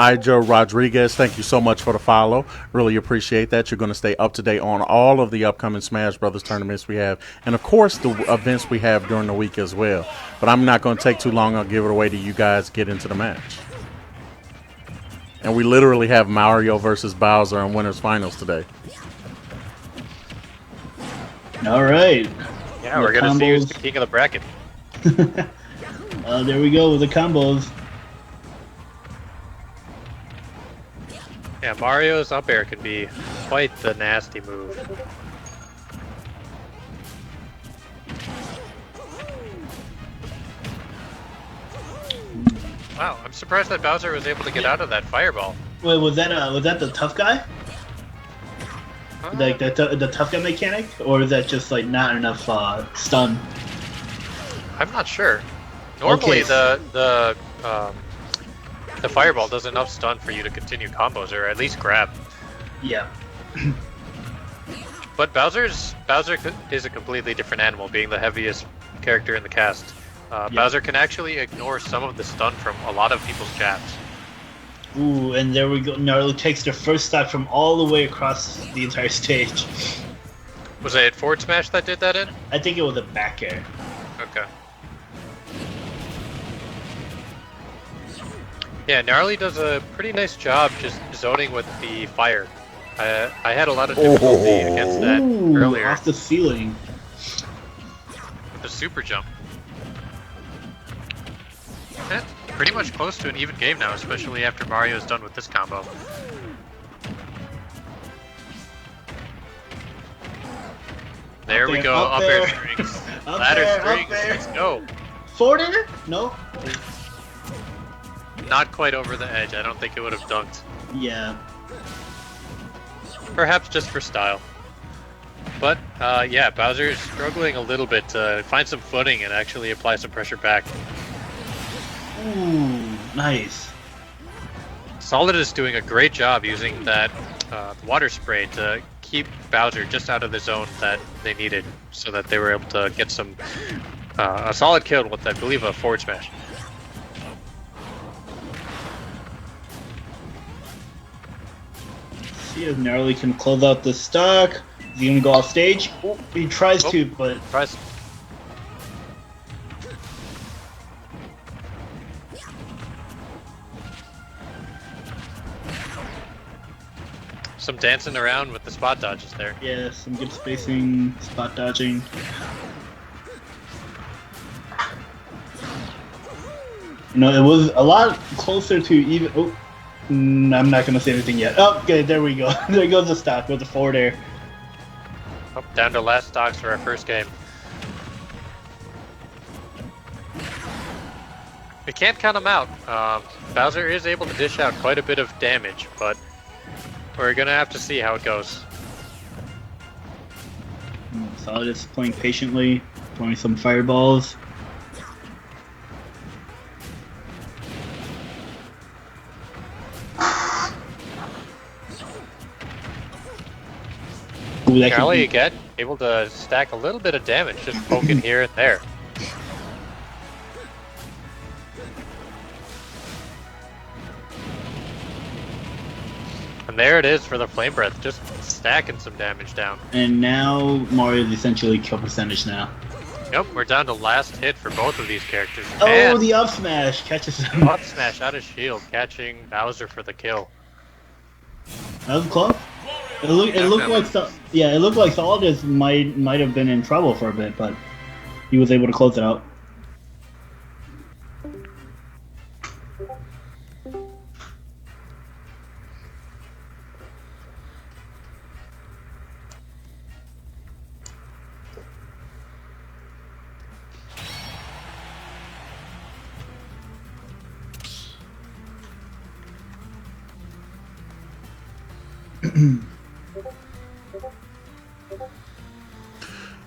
Ijo Rodriguez, thank you so much for the follow. Really appreciate that. You're going to stay up to date on all of the upcoming Smash Brothers tournaments we have, and of course the events we have during the week as well. But I'm not going to take too long. I'll give it away to you guys. Get into the match. And we literally have Mario versus Bowser in winners finals today. All right. Yeah, we're going to see who's the king of the bracket. There we go with the combos. Yeah, Mario's up air can be quite the nasty move. Wow, I'm surprised that Bowser was able to get out of that fireball. Wait, was that the tough guy? Like the tough guy mechanic, or is that just like not enough stun? I'm not sure. Normally, Okay. the fireball does enough stun for you to continue combos or at least grab. Yeah. But Bowser is a completely different animal, being the heaviest character in the cast. Bowser can actually ignore some of the stun from a lot of people's jabs. Ooh, and there we go. Nyarly takes their first stock from all the way across the entire stage. Was it forward smash that did that in? I think it was a back air. Okay. Yeah, Nyarly does a pretty nice job just zoning with the fire. I had a lot of difficulty against that earlier Off the ceiling. with the super jump. Eh, pretty much close to an even game now, especially after Mario's done with this combo. There we go, up air strings. Ladder strings, let's go. Forward air? No? Not quite over the edge, I don't think it would have dunked. Yeah. Perhaps just for style. But, yeah, Bowser is struggling a little bit to find some footing and actually apply some pressure back. Ooh, nice. Solidus is doing a great job using that water spray to keep Bowser just out of the zone that they needed, so that they were able to get some a solid kill with, I believe, a forward smash. See if Nyarly can close out the stock. Is he gonna go off stage? Oh, he tries to, but Press. Some dancing around with the spot dodges there. yeah, some good spacing, spot dodging. You know, it was a lot closer to even. Oh, I'm not gonna say anything yet. Oh, okay, there we go. There goes the stock with the forward air. Oh, down to last stocks for our first game. We can't count him out. Bowser is able to dish out quite a bit of damage, but we're gonna have to see how it goes. Solidus playing patiently, throwing some fireballs. Ooh, that could Nyarly be- again, able to stack a little bit of damage, just poking here and there. And there it is for the Flame Breath, just stacking some damage down. And now Mario's essentially kill percentage now. Yep, we're down to last hit for both of these characters. Oh, And the up smash catches him. up smash out of shield, catching Bowser for the kill. That was close. It looked like it looked like Solidus might have been in trouble for a bit, but he was able to close it out.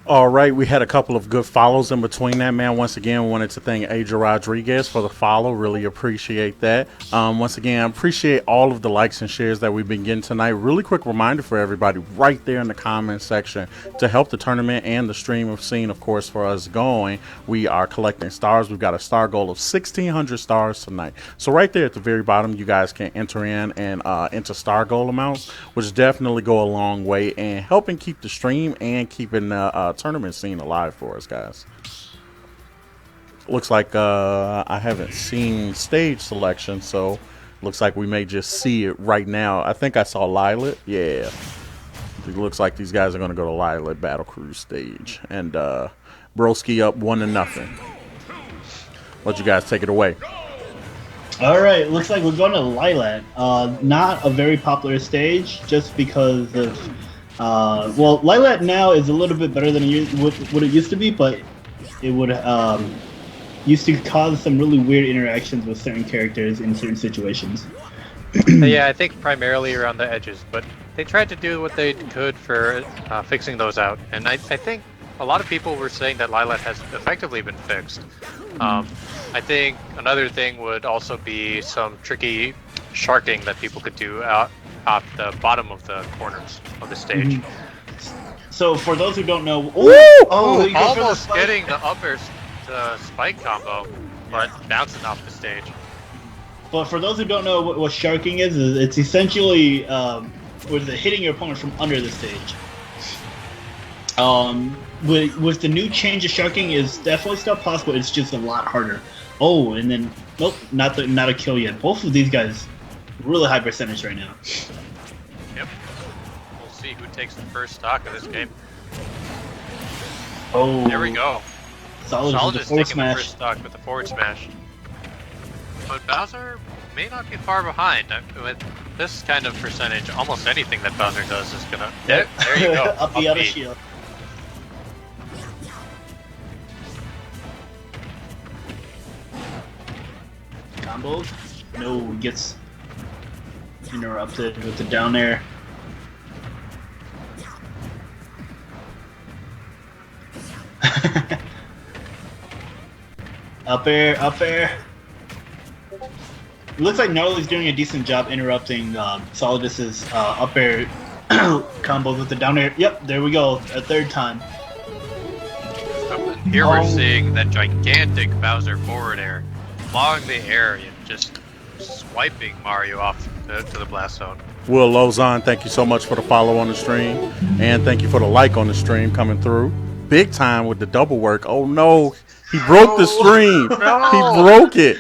All right, we had a couple of good follows in between that, man. Once again, wanted to thank Adrian Rodriguez for the follow. Really appreciate that. Once again, appreciate all of the likes and shares that we've been getting tonight. Really quick reminder for everybody right there in the comments section to help the tournament and the stream of scene, of course, for us going. We are collecting stars. We've got a star goal of 1,600 stars tonight. So right there at the very bottom, you guys can enter in and enter star goal amounts, which definitely go a long way in helping keep the stream and keeping the tournament scene alive for us, guys. Looks like I haven't seen stage selection, so looks like we may just see it right now. I think I saw Lilat. Yeah, it looks like these guys are going to go to Lilat Battle Cruise stage, and Broski up 1-0. Let you guys take it away. All right, looks like we're going to Lilat. Not a very popular stage, just because of well, Lilat now is a little bit better than what it used to be, but it would used to cause some really weird interactions with certain characters in certain situations. Yeah, I think primarily around the edges, but they tried to do what they could for fixing those out. And I think a lot of people were saying that Lilat has effectively been fixed. I think another thing would also be some tricky sharking that people could do off the bottom of the corners of the stage. So for those who don't know, He goes almost getting the upper spike combo, but bouncing off the stage. But for those who don't know what sharking is it's essentially hitting your opponent from under the stage. With the new change of sharking, is definitely still possible. It's just a lot harder. Oh, and then nope, not a kill yet. Both of these guys, really high percentage right now. Yep. We'll see who takes the first stock of this game. Oh, there we go. Solidus taking smash. the first stock with the forward smash. But Bowser may not be far behind. With this kind of percentage, almost anything that Bowser does is gonna. There you go. Up the other shield. Combos? No, gets interrupted with the down air. Up air, up air. It looks like Nyarly's doing a decent job interrupting Solidus's up air combos with the down air. Yep, there we go, a third time. Here we're seeing that gigantic Bowser forward air along the air and just swiping Mario off to the blast zone. Will Lozon, thank you so much for the follow on the stream, and thank you for the like on the stream coming through. Big time with the double work. Oh no, he broke the stream. No. He broke it.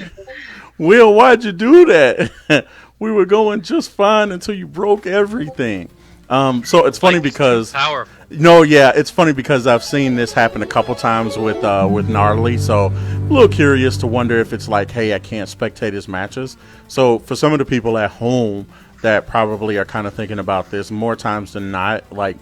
Will, why'd you do that? We were going just fine until you broke everything. So it's funny because powerful. It's funny because I've seen this happen a couple times with Nyarly, so I'm a little curious to wonder if it's like, hey, I can't spectate his matches. So for some of the people at home that probably are kind of thinking about this, more times than not, like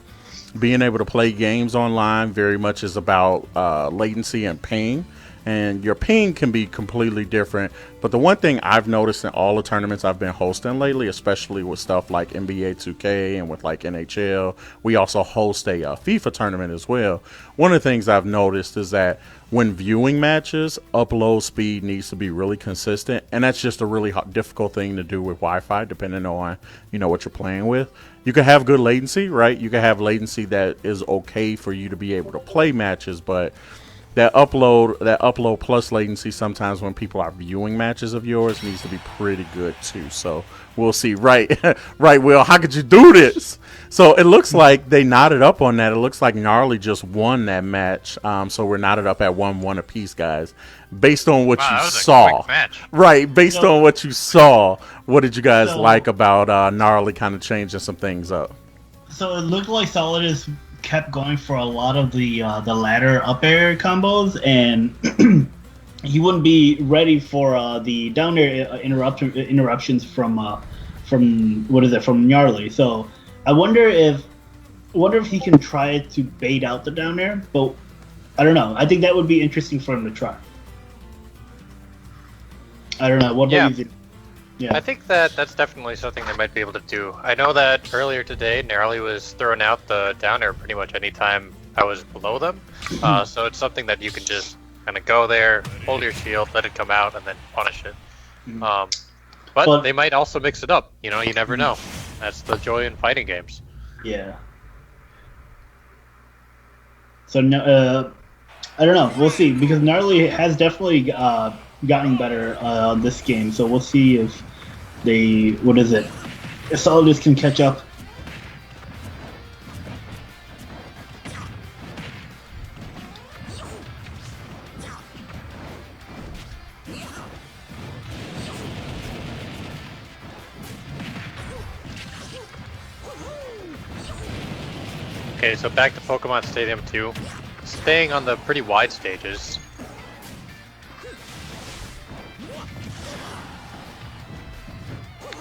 being able to play games online very much is about latency and ping. And your ping can be completely different. But the one thing I've noticed in all the tournaments I've been hosting lately, especially with stuff like NBA 2K and with like NHL, we also host a FIFA tournament as well. One of the things I've noticed is that when viewing matches, upload speed needs to be really consistent. And that's just a really difficult thing to do with Wi-Fi, depending on, what you're playing with. You can have good latency, right? You can have latency that is okay for you to be able to play matches, but that upload plus latency sometimes when people are viewing matches of yours needs to be pretty good too. So we'll see. Right, Will, how could you do this? So it looks like they knotted up on that. It looks like Nyarly just won that match. So we're knotted up at 1-1 apiece, guys. Based on what you saw. Right, based on what you saw, what did you guys like about Nyarly kind of changing some things up? So it looked like Solidus kept going for a lot of the ladder up air combos, and he wouldn't be ready for the down air interruptions from Nyarly. So I wonder if he can try to bait out the down air, but I don't know. I think that would be interesting for him to try. I don't know. What do you think? Yeah. I think that's definitely something they might be able to do. I know that earlier today, Nyarly was throwing out the down air pretty much anytime that was below them. So it's something that you can just kind of go there, hold your shield, let it come out, and then punish it. But they might also mix it up. You never know. That's the joy in fighting games. Yeah. So I don't know. We'll see, because Nyarly has definitely gotten better on this game. So we'll see if if Solidus can catch up. Okay, so back to Pokemon Stadium 2. Staying on the pretty wide stages.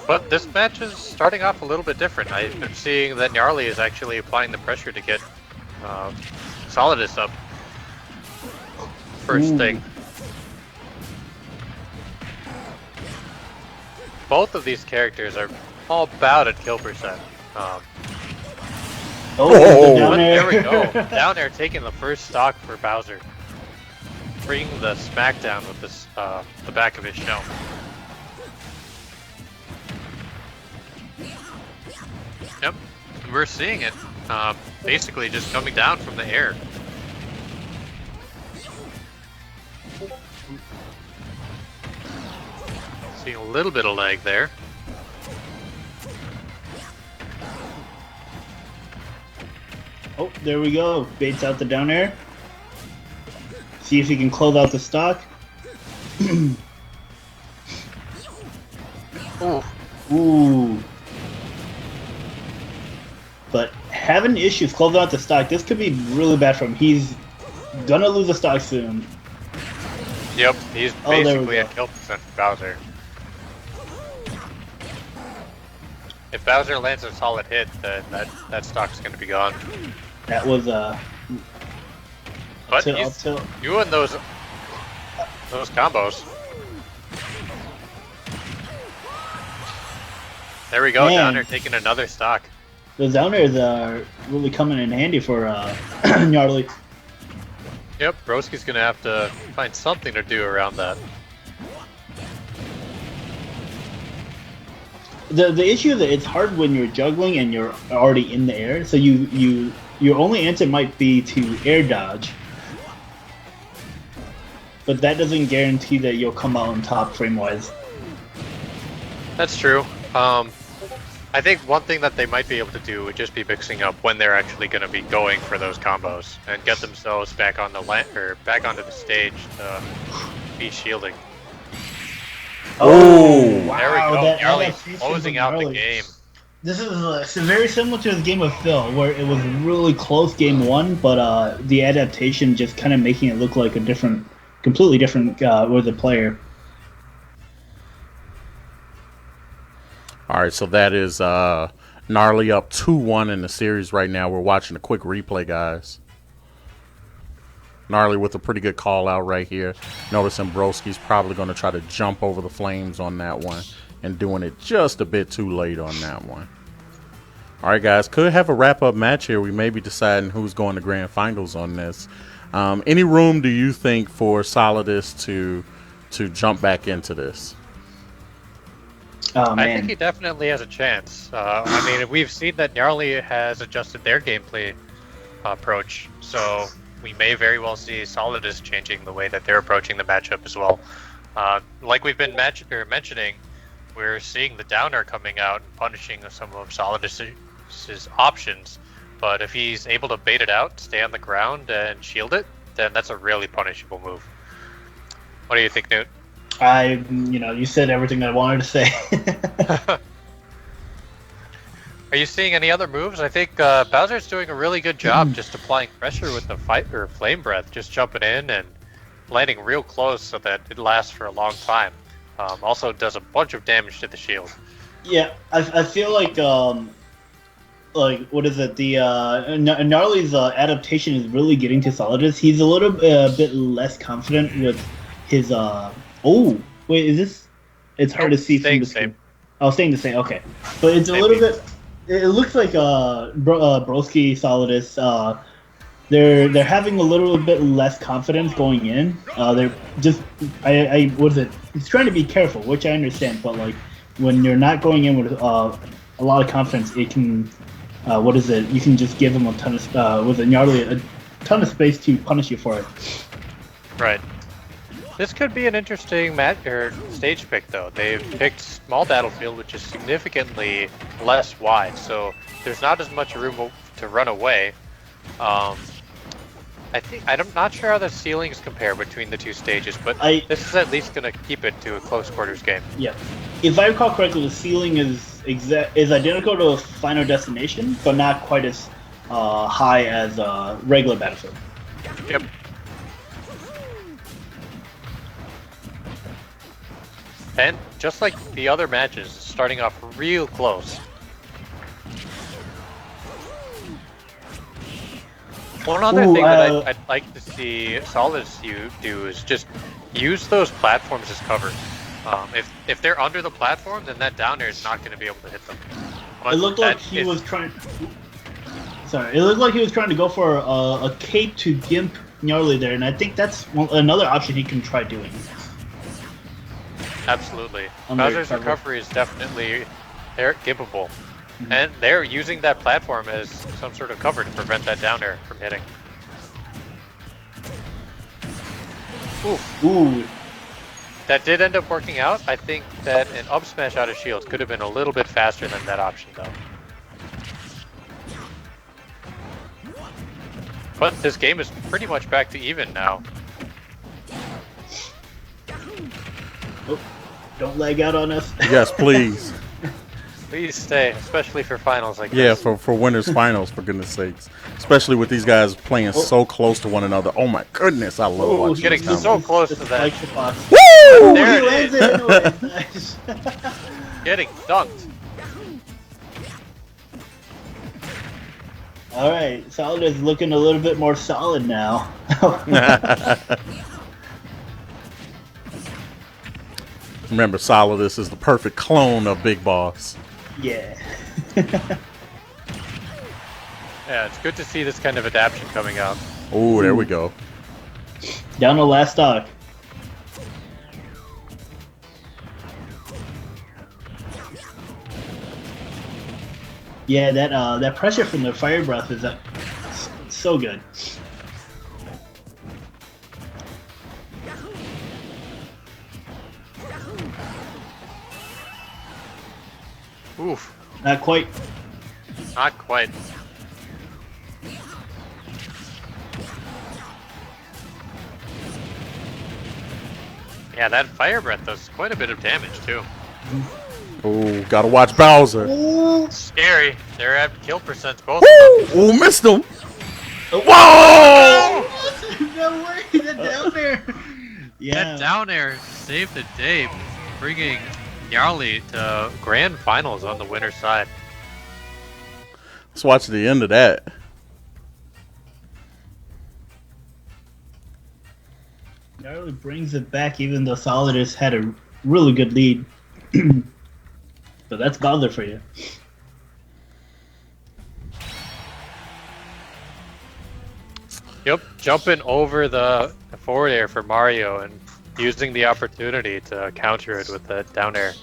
But this match is starting off a little bit different. I'm seeing that Nyarly is actually applying the pressure to get Solidus up. First thing. Both of these characters are all about at kill percent. Down There we air. go. Down there taking the first stock for Bowser. Bringing the smackdown with this, the back of his shell. Yep, we're seeing it. Basically just coming down from the air. Seeing a little bit of lag there. Oh, there we go. Baits out the down air. See if he can close out the stock. Ooh. But having issues closing out the stock, this could be really bad for him. He's gonna lose the stock soon. Yep, he's there we basically go. at kill percent for Bowser. If Bowser lands a solid hit, then that stock's gonna be gone. That was But I'll he's tell- doing those combos. There we go, Man. down there taking another stock. those down airs are really coming in handy for Nyarly. Yep, Broski's gonna have to find something to do around that. The issue is that it's hard when you're juggling and you're already in the air. So your only answer might be to air dodge, but that doesn't guarantee that you'll come out on top frame wise. That's true. I think one thing that they might be able to do would just be mixing up when they're actually going to be going for those combos and get themselves back on the back onto the stage to be shielding. Oh, wow! There we go. That Nyarly adaptation closing from out the Nyarly. game. This is very similar to the game of Phil, where it was really close game one, but the adaptation just kind of making it look like a completely different with the player. All right, so that is Nyarly up 2-1 in the series right now. We're watching a quick replay, guys. Nyarly with a pretty good call out right here. Noticing Broski's probably going to try to jump over the flames on that one and doing it just a bit too late on that one. All right, guys, could have a wrap-up match here. We may be deciding who's going to grand finals on this. Any room do you think for Solidus to jump back into this? Oh, man. I think he definitely has a chance. I mean, we've seen that Nyarly has adjusted their gameplay approach, so we may very well see Solidus changing the way that they're approaching the matchup as well. Like we've been mentioning, we're seeing the downer coming out and punishing some of Solidus's options, but if he's able to bait it out, stay on the ground, and shield it, then that's a really punishable move. What do you think, Newt? You said everything I wanted to say. Are you seeing any other moves? I think Bowser's doing a really good job just applying pressure with the flame breath, just jumping in and landing real close so that it lasts for a long time. Also does a bunch of damage to the shield. Yeah, I feel like what is it? The Gnarly's adaptation is really getting to Solidus. He's a little bit less confident with his. Oh, wait, is this? It's hard to see from the screen. Oh, staying the same. Okay, but it's a little bit. It looks like Broski Solidus they're having a little bit less confidence going in. They're just I was it? He's trying to be careful, which I understand, but like when you're not going in with a lot of confidence, it can what is it? You can just give them a ton of with a Nyarly a ton of space to punish you for it. Right. This could be an interesting stage pick, though. They've picked small battlefield, which is significantly less wide, so there's not as much room to run away. I'm not sure how the ceilings compare between the two stages, but this is at least going to keep it to a close quarters game. Yeah, if I recall correctly, the ceiling is identical to Final Destination, but not quite as high as regular Battlefield. Yep. And just like the other matches, starting off real close. One other thing that I'd like to see Solidus do is just use those platforms as cover. If they're under the platform, then that down air is not going to be able to hit them. But it looked like he was trying. Sorry, it looked like he was trying to go for a cape to gimp Nyarly there, and I think that's another option he can try doing. Absolutely. Bowser's recovery is definitely gimpable. Mm-hmm. And they're using that platform as some sort of cover to prevent that down air from hitting. Ooh. That did end up working out. I think that an up smash out of shields could have been a little bit faster than that option, though. But this game is pretty much back to even now. Oh, don't lag out on us. Yes, please. Please stay, especially for finals like yeah, this. for winners finals, for goodness sakes. Especially with these guys playing so close to one another. Oh my goodness, I love watching getting this so close to that. Woo! There He it lands is. it anyway. Nice. Getting dunked. Alright, Solid is looking a little bit more solid now. Remember, Solidus is the perfect clone of Big Boss. Yeah. Yeah, it's good to see this kind of adaptation coming out. Oh, there we go. Down the last stock. Yeah, that pressure from the fire breath is so good. Oof. Not quite. Not quite. Yeah, that fire breath does quite a bit of damage too. Oh, gotta watch Bowser. Ooh. Scary. They're at kill percents both. Oh, missed him. Whoa! No way, that down there. Yeah. That down air saved the day, bringing Nyarly to grand finals on the winner's side. Let's watch the end of that. Nyarly brings it back, even though Solidus had a really good lead. So that's Bowser for you. Yep, jumping over the forward air for Mario and using the opportunity to counter it with the down air.